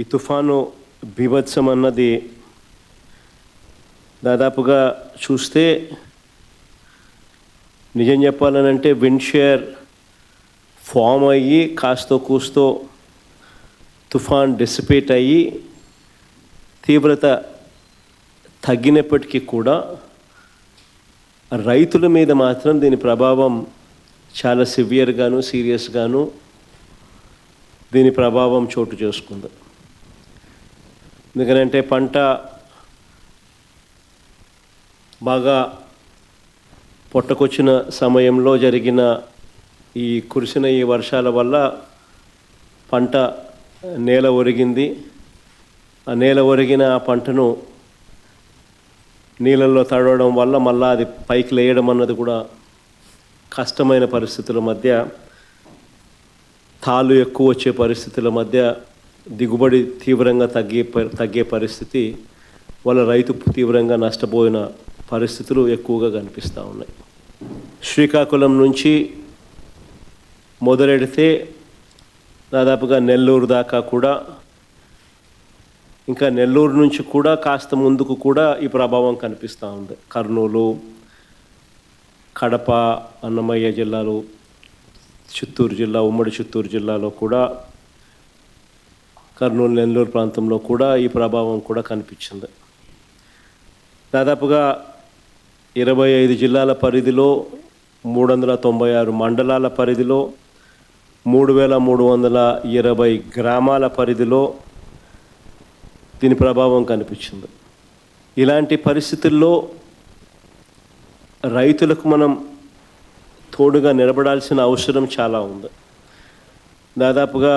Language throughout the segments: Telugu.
ఈ తుఫాను బీభత్సం అన్నది దాదాపుగా చూస్తే నిజం చెప్పాలనంటే విండ్ షేర్ ఫామ్ అయ్యి కాస్తో కూస్తో తుఫాన్ డిసిపేట్ అయ్యి తీవ్రత తగ్గినప్పటికీ కూడా రైతుల మీద మాత్రం దీని ప్రభావం చాలా సివియర్గాను సీరియస్గాను దీని ప్రభావం చోటు చేసుకుంది. ఎందుకంటే పంట బాగా పొట్టకొచ్చిన సమయంలో జరిగిన కురిసిన ఈ వర్షాల వల్ల పంట నేల ఒరిగింది. ఆ నేల ఒరిగిన ఆ పంటను నీళ్ళల్లో తడవడం వల్ల మళ్ళీ అది పైకి లేయడం అన్నది కూడా కష్టమైన పరిస్థితుల మధ్య, తాళ్ళు ఎక్కువ వచ్చే పరిస్థితుల మధ్య దిగుబడి తీవ్రంగా తగ్గే పరిస్థితి వల్ల రైతు తీవ్రంగా నష్టపోయిన పరిస్థితులు ఎక్కువగా కనిపిస్తూ ఉన్నాయి. శ్రీకాకుళం నుంచి మొదలెడితే దాదాపుగా నెల్లూరు దాకా కూడా, ఇంకా నెల్లూరు నుంచి కూడా కాస్త ముందుకు కూడా ఈ ప్రభావం కనిపిస్తూ ఉంది. కర్నూలు, కడప, అన్నమయ్య జిల్లాలు, చిత్తూరు జిల్లా, ఉమ్మడి చిత్తూరు జిల్లాలో కూడా, కర్నూలు నెల్లూరు ప్రాంతంలో కూడా ఈ ప్రభావం కూడా కనిపించింది. దాదాపుగా 25 జిల్లాల పరిధిలో, 396 మండలాల పరిధిలో, 3320 గ్రామాల పరిధిలో దీని ప్రభావం కనిపించింది. ఇలాంటి పరిస్థితుల్లో రైతులకు మనం తోడుగా నిలబడాల్సిన అవసరం చాలా ఉంది. దాదాపుగా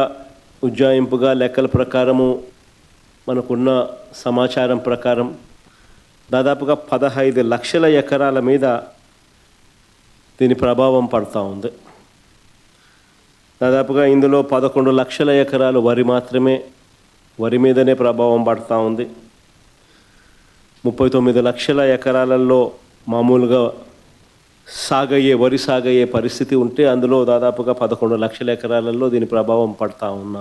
ఉజ్జాయింపుగా లెక్కల ప్రకారము, మనకున్న సమాచారం ప్రకారం దాదాపుగా 15 లక్షల ఎకరాల మీద దీని ప్రభావం పడుతూ ఉంది. దాదాపుగా ఇందులో 11 లక్షల ఎకరాలు వరి మీదనే ప్రభావం పడుతూ ఉంది. 39 లక్షల ఎకరాలలో మామూలుగా వరి సాగయ్యే పరిస్థితి ఉంటే అందులో దాదాపుగా 11 లక్షల ఎకరాలలో దీని ప్రభావం పడుతూ ఉన్న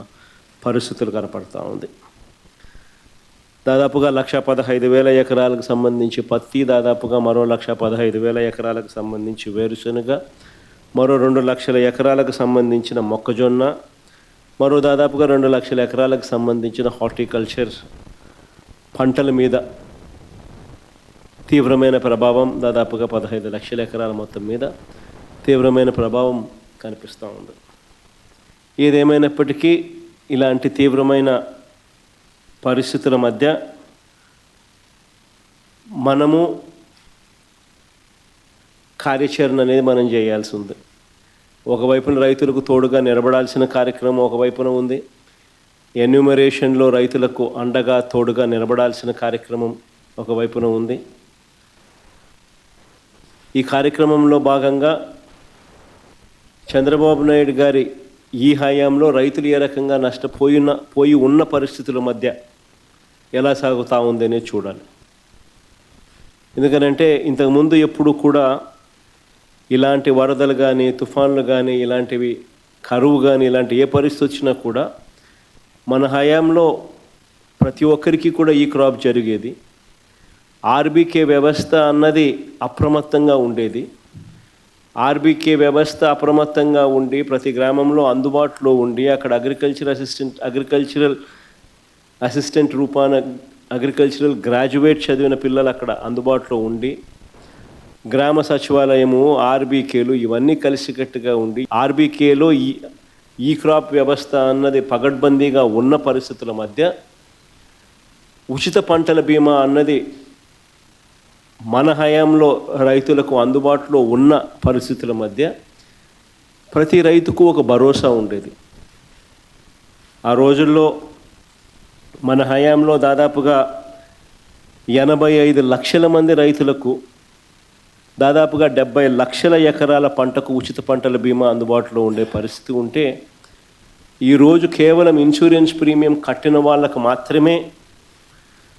పరిస్థితులు కనపడుతూ ఉంది. దాదాపుగా 1,15,000 ఎకరాలకు సంబంధించి పత్తి, దాదాపుగా మరో 1,15,000 ఎకరాలకు సంబంధించి వేరుశనగ, మరో 2 లక్షల ఎకరాలకు సంబంధించిన మొక్కజొన్న, మరో దాదాపుగా 2 లక్షల ఎకరాలకు సంబంధించిన హార్టికల్చర్ పంటల మీద తీవ్రమైన ప్రభావం, దాదాపుగా 15 లక్షల ఎకరాల మొత్తం మీద తీవ్రమైన ప్రభావం కనిపిస్తూ ఉంది. ఏదేమైనప్పటికీ ఇలాంటి తీవ్రమైన పరిస్థితుల మధ్య మనము కార్యాచరణ అనేది మనం చేయాల్సి ఉంది. ఒకవైపున రైతులకు తోడుగా నిలబడాల్సిన కార్యక్రమం ఒకవైపున ఉంది. ఎన్యూమరేషన్లో రైతులకు అండగా తోడుగా నిలబడాల్సిన కార్యక్రమం ఒకవైపున ఉంది. ఈ కార్యక్రమంలో భాగంగా చంద్రబాబు నాయుడు గారి ఈ హయాంలో రైతులు ఏ రకంగా పోయి ఉన్న పరిస్థితుల మధ్య ఎలా సాగుతూ ఉందనే చూడాలి. ఎందుకనంటే ఇంతకుముందు ఎప్పుడు కూడా ఇలాంటి వరదలు కానీ, తుఫాన్లు కానీ, ఇలాంటివి కరువు కానీ, ఇలాంటి ఏ పరిస్థితి వచ్చినా కూడా మన హయాంలో ప్రతి ఒక్కరికి కూడా ఈ క్రాప్ జరిగేది. ఆర్బీకే వ్యవస్థ అన్నది అప్రమత్తంగా ఉండేది. ఆర్బీకే వ్యవస్థ అప్రమత్తంగా ఉండి ప్రతి గ్రామంలో అందుబాటులో ఉండి అక్కడ అగ్రికల్చరల్ అసిస్టెంట్ రూపాన అగ్రికల్చరల్ గ్రాడ్యుయేట్ చదివిన పిల్లలు అక్కడ అందుబాటులో ఉండి, గ్రామ సచివాలయము, ఆర్బీకేలు ఇవన్నీ కలిసికట్టుగా ఉండి, ఆర్బీకేలో ఈ క్రాప్ వ్యవస్థ అన్నది పగడ్బందీగా ఉన్న పరిస్థితుల మధ్య ఉచిత పంటల బీమా అన్నది మన హయాంలో రైతులకు అందుబాటులో ఉన్న పరిస్థితుల మధ్య ప్రతి రైతుకు ఒక భరోసా ఉండేది. ఆ రోజుల్లో మన హయాంలో దాదాపుగా 85 లక్షల మంది రైతులకు దాదాపుగా 70 లక్షల ఎకరాల పంటకు ఉచిత పంటల బీమా అందుబాటులో ఉండే పరిస్థితి ఉంటే, ఈరోజు కేవలం ఇన్సూరెన్స్ ప్రీమియం కట్టిన వాళ్ళకు మాత్రమే,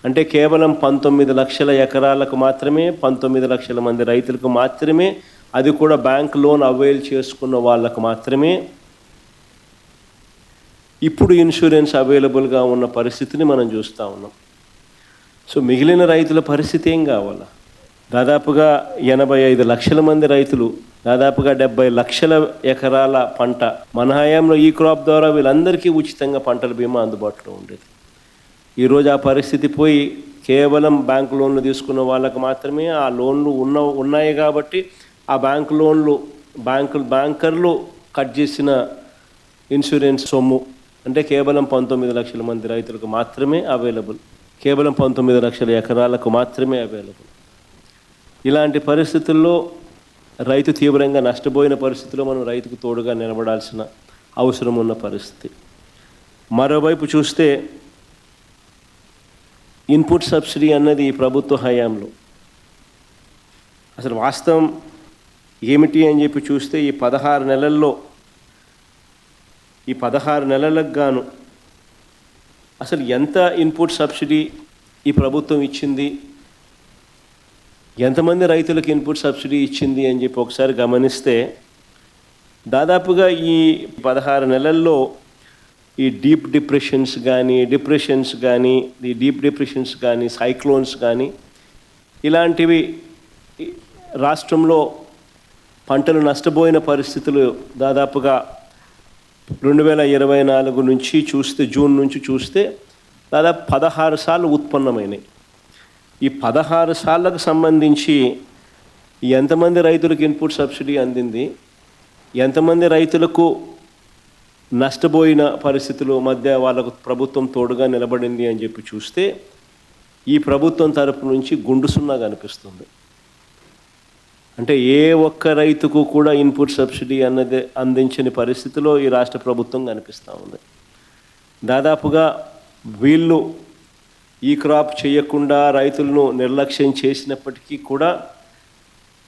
అంటే కేవలం 19 లక్షల ఎకరాలకు మాత్రమే, 19 లక్షల మంది రైతులకు మాత్రమే, అది కూడా బ్యాంక్ లోన్ అవైల్ చేసుకున్న వాళ్ళకు మాత్రమే ఇప్పుడు ఇన్సూరెన్స్ అవైలబుల్గా ఉన్న పరిస్థితిని మనం చూస్తూ ఉన్నాం. సో మిగిలిన రైతుల పరిస్థితి ఏం కావాలా? దాదాపుగా 85 లక్షల మంది రైతులు, దాదాపుగా 70 లక్షల ఎకరాల పంట మన హయాంలో ఈ క్రాప్ ద్వారా వీళ్ళందరికీ ఉచితంగా పంటల బీమా అందుబాటులో ఉండేది. ఈరోజు ఆ పరిస్థితి పోయి కేవలం బ్యాంకు లోన్లు తీసుకున్న వాళ్ళకు మాత్రమే ఆ లోన్లు ఉన్నాయి కాబట్టి ఆ బ్యాంకర్లు కట్ చేసిన ఇన్సూరెన్స్ సొమ్ము అంటే కేవలం 19 లక్షల మంది రైతులకు మాత్రమే అవైలబుల్, కేవలం 19 లక్షల ఎకరాలకు మాత్రమే అవైలబుల్. ఇలాంటి పరిస్థితుల్లో రైతు తీవ్రంగా నష్టపోయిన పరిస్థితిలో మనం రైతుకు తోడుగా నిలబడాల్సిన అవసరం ఉన్న పరిస్థితి. మరోవైపు చూస్తే ఇన్పుట్ సబ్సిడీ అన్నది ఈ ప్రభుత్వ హయాంలో అసలు వాస్తవం ఏమిటి అని చెప్పి చూస్తే ఈ 16 నెలలకు గాను అసలు ఎంత ఇన్పుట్ సబ్సిడీ ఈ ప్రభుత్వం ఇచ్చింది, ఎంతమంది రైతులకు ఇన్పుట్ సబ్సిడీ ఇచ్చింది అని చెప్పి ఒకసారి గమనిస్తే దాదాపుగా ఈ 16 నెలల్లో ఈ డీప్ డిప్రెషన్స్ కానీ సైక్లోన్స్ కానీ ఇలాంటివి రాష్ట్రంలో పంటలు నష్టపోయిన పరిస్థితులు దాదాపుగా 2024 నుంచి చూస్తే జూన్ నుంచి చూస్తే దాదాపు 16 సార్లు ఉత్పన్నమైనాయి. ఈ 16 సార్లకు సంబంధించి ఎంతమంది రైతులకు ఇన్పుట్ సబ్సిడీ అందింది, ఎంతమంది రైతులకు నష్టపోయిన పరిస్థితుల మధ్య వాళ్ళకు ప్రభుత్వం తోడుగా నిలబడింది అని చెప్పి చూస్తే ఈ ప్రభుత్వం తరపు నుంచి గుండు సున్నా కనిపిస్తుంది. అంటే ఏ ఒక్క రైతుకు కూడా ఇన్పుట్ సబ్సిడీ అన్నది అందించని పరిస్థితిలో ఈ రాష్ట్ర ప్రభుత్వం కనిపిస్తూ ఉంది. దాదాపుగా వీళ్ళు ఈ క్రాప్ చేయకుండా రైతులను నిర్లక్ష్యం చేసినప్పటికీ కూడా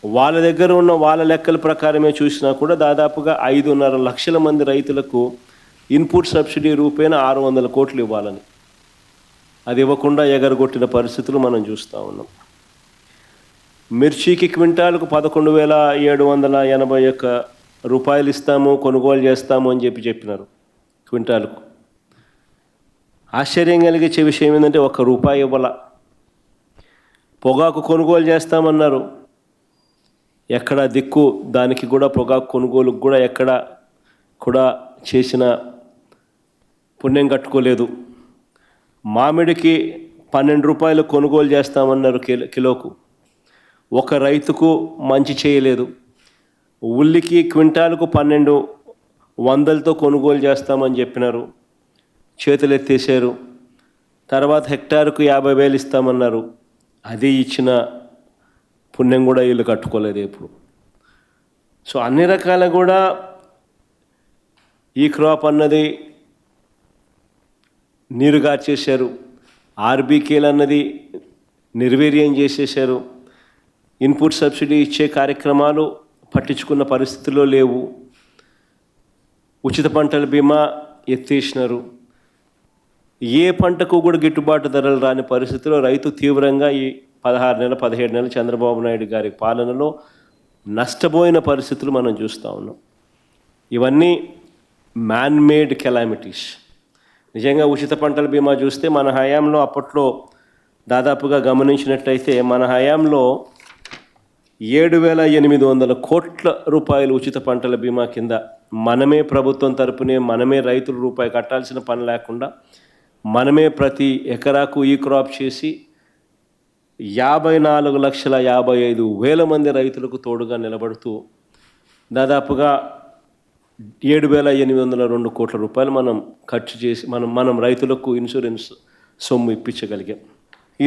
వాళ్ళ దగ్గర ఉన్న వాళ్ళ లెక్కల ప్రకారమే చూసినా కూడా దాదాపుగా 5.5 లక్షల మంది రైతులకు ఇన్పుట్ సబ్సిడీ రూపేణ 600 కోట్లు ఇవ్వాలని అది ఇవ్వకుండా ఎగరగొట్టిన పరిస్థితులు మనం చూస్తూ ఉన్నాం. మిర్చికి క్వింటాలకు 11,781 రూపాయలు ఇస్తాము, కొనుగోలు చేస్తాము అని చెప్పినారు క్వింటాలకు. ఆశ్చర్యం కలిగించే విషయం ఏంటంటే ₹1 ఇవ్వాల. పొగాకు కొనుగోలు చేస్తామన్నారు, ఎక్కడ దిక్కు దానికి కూడా పొగాకు కొనుగోలుకు కూడా ఎక్కడ కూడా చేసిన పుణ్యం కట్టుకోలేదు. మామిడికి ₹12 కొనుగోలు చేస్తామన్నారు కిలోకు, ఒక రైతుకు మంచి చేయలేదు. ఉల్లికి క్వింటాలకు 1200తో కొనుగోలు చేస్తామని చెప్పినారు, చేతులు ఎత్తేసారు. తర్వాత హెక్టారుకు 50,000 ఇస్తామన్నారు, అది ఇచ్చిన పుణ్యం కూడా వీళ్ళు కట్టుకోలేదు ఎప్పుడు. సో అన్ని రకాల కూడా ఈ క్రాప్ అన్నది నీరుగార్చేశారు, ఆర్బీకేలు అన్నది నిర్వీర్యం చేసేశారు. ఇన్పుట్ సబ్సిడీ ఇచ్చే కార్యక్రమాలు పట్టించుకున్న పరిస్థితుల్లో లేవు. ఉచిత పంటల బీమా ఎత్తేసినారు. ఏ పంటకు కూడా గిట్టుబాటు ధరలు రాని పరిస్థితిలో రైతు తీవ్రంగా ఈ 17 నెలలు చంద్రబాబు నాయుడు గారి పాలనలో నష్టపోయిన పరిస్థితులు మనం చూస్తూ ఉన్నాం. ఇవన్నీ మ్యాన్మేడ్ కెలామిటీస్. నిజంగా ఉచిత పంటల బీమా చూస్తే మన హయాంలో అప్పట్లో దాదాపుగా గమనించినట్టయితే మన హయాంలో 7,800 కోట్ల రూపాయలు ఉచిత పంటల బీమా కింద మనమే ప్రభుత్వం తరపునే మనమే రైతులు రూపాయి కట్టాల్సిన పని లేకుండా మనమే ప్రతి ఎకరాకు ఈ క్రాప్ చేసి 54,55,000 మంది రైతులకు తోడుగా నిలబడుతూ దాదాపుగా 7,802 కోట్ల రూపాయలు మనం ఖర్చు చేసి మనం రైతులకు ఇన్సూరెన్స్ సొమ్ము ఇప్పించగలిగాం.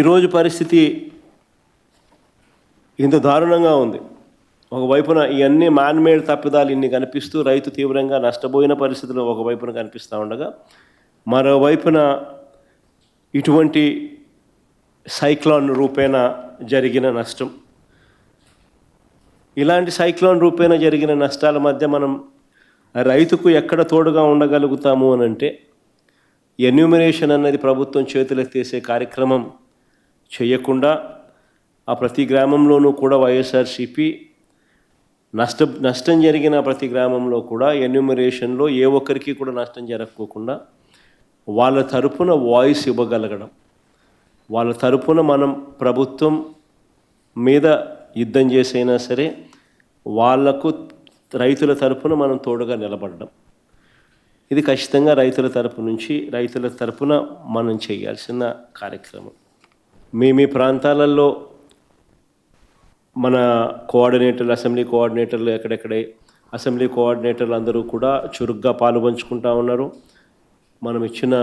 ఈరోజు పరిస్థితి ఇంత దారుణంగా ఉంది. ఒకవైపున ఇవన్నీ మ్యాన్మేడ్ తప్పిదాలు ఇన్ని కనిపిస్తూ రైతు తీవ్రంగా నష్టపోయిన పరిస్థితులు ఒకవైపున కనిపిస్తూ ఉండగా, మరోవైపున ఇటువంటి సైక్లోన్ రూపేణ జరిగిన నష్టం, ఇలాంటి సైక్లోన్ రూపేణ జరిగిన నష్టాల మధ్య మనం రైతుకు ఎక్కడ తోడుగా ఉండగలుగుతాము అని అంటే ఎన్యూమరేషన్ అన్నది ప్రభుత్వం చేతులెత్తేసే కార్యక్రమం చేయకుండా ఆ ప్రతి గ్రామంలోనూ కూడా వైఎస్ఆర్సీపీ నష్టం జరిగిన ప్రతి గ్రామంలో కూడా ఎన్యూమరేషన్లో ఏ ఒక్కరికి కూడా నష్టం జరగకోకుండా వాళ్ళ తరపున వాయిస్ ఇవ్వగలగడం, వాళ్ళ తరపున మనం ప్రభుత్వం మీద యుద్ధం చేసైనా సరే వాళ్లకు రైతుల తరపున మనం తోడుగా నిలబడడం, ఇది ఖచ్చితంగా రైతుల తరపున మనం చేయాల్సిన కార్యక్రమం. మీ ప్రాంతాలలో మన కోఆర్డినేటర్లు, అసెంబ్లీ కోఆర్డినేటర్లు ఎక్కడెక్కడే అసెంబ్లీ కోఆర్డినేటర్లు అందరూ కూడా చురుగ్గా పాలుపంచుకుంటా ఉన్నారు. మనం ఇచ్చిన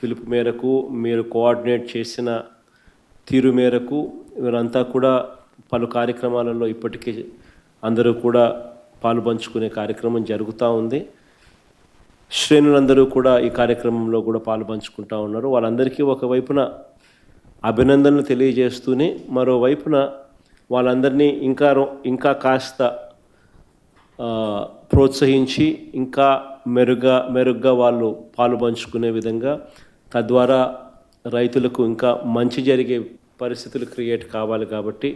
పిలుపు మేరకు, మీరు కోఆర్డినేట్ చేసిన తీరు మేరకు వీరంతా కూడా పలు కార్యక్రమాలలో ఇప్పటికీ అందరూ కూడా పాలుపంచుకునే కార్యక్రమం జరుగుతూ ఉంది. శ్రేణులందరూ కూడా ఈ కార్యక్రమంలో కూడా పాలుపంచుకుంటూ ఉన్నారు. వాళ్ళందరికీ ఒకవైపున అభినందనలు తెలియజేస్తూనే మరోవైపున వాళ్ళందరినీ ఇంకా కాస్త ప్రోత్సహించి ఇంకా మెరుగ్గా వాళ్ళు పాలుపంచుకునే విధంగా, తద్వారా రైతులకు ఇంకా మంచి జరిగే పరిస్థితులు క్రియేట్ కావాలి. కాబట్టి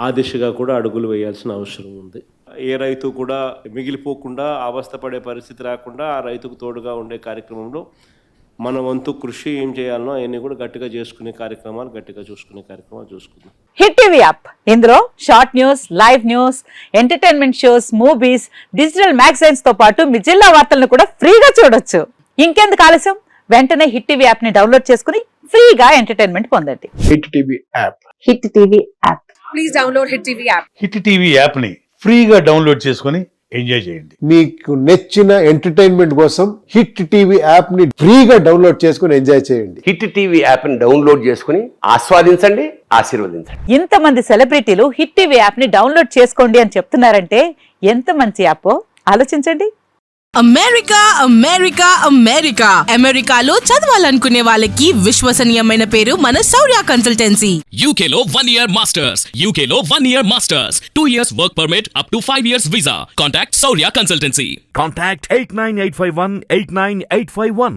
ఆ దిశగా కూడా అడుగులు వేయాల్సిన అవసరం ఉంది. ఏ రైతు కూడా మిగిలిపోకుండా అవస్థపడే పరిస్థితి రాకుండా ఆ రైతుకు తోడుగా ఉండే కార్యక్రమంలో మన వంతు కృషి ఏం చేయాలనో అవన్నీ కూడా గట్టిగా చూసుకునే కార్యక్రమాలు చూసుకుందాం. హిట్ టీవీ యాప్, ఇందులో short news, live news, entertainment shows, movies, digital magazines తో పాటు మీ జిల్లా వార్తలను కూడా ఫ్రీగా చూడొచ్చు. ఇంకెందుకు ఆలస్యం, వెంటనే హిట్ టీవీ యాప్ ని డౌన్లోడ్ చేసుకుని ఫ్రీగా ఎంటర్టైన్మెంట్ పొందండి. Hit TV app. Hit TV app. Please download hit TV app. Hit TV app ని ఫ్రీగా డౌన్లోడ్ చేసుకొని ఎంజాయ్ చేయండి. మీకు నచ్చిన ఎంటర్టైన్మెంట్ కోసం హిట్ టీవీ యాప్ ని ఫ్రీగా డౌన్లోడ్ చేసుకొని ఎంజాయ్ చేయండి. హిట్ టీవీ యాప్ ని డౌన్లోడ్ చేసుకుని ఆస్వాదించండి, ఆశీర్వదించండి. ఇంతమంది సెలబ్రిటీలు హిట్ టీవీ యాప్ ని డౌన్లోడ్ చేసుకోండి అని చెప్తున్నారంటే ఎంత మంచి యాప్ ఆలోచించండి. అమెరికాలో చదవాలనుకునే వాళ్ళకి విశ్వసనీయమైన పేరు మన శౌర్య కన్సల్టెన్సీ. UK లో 1 year masters, 2 years work permit up to 5 years visa. Contact Saurya Consultancy. Contact 89851 89851.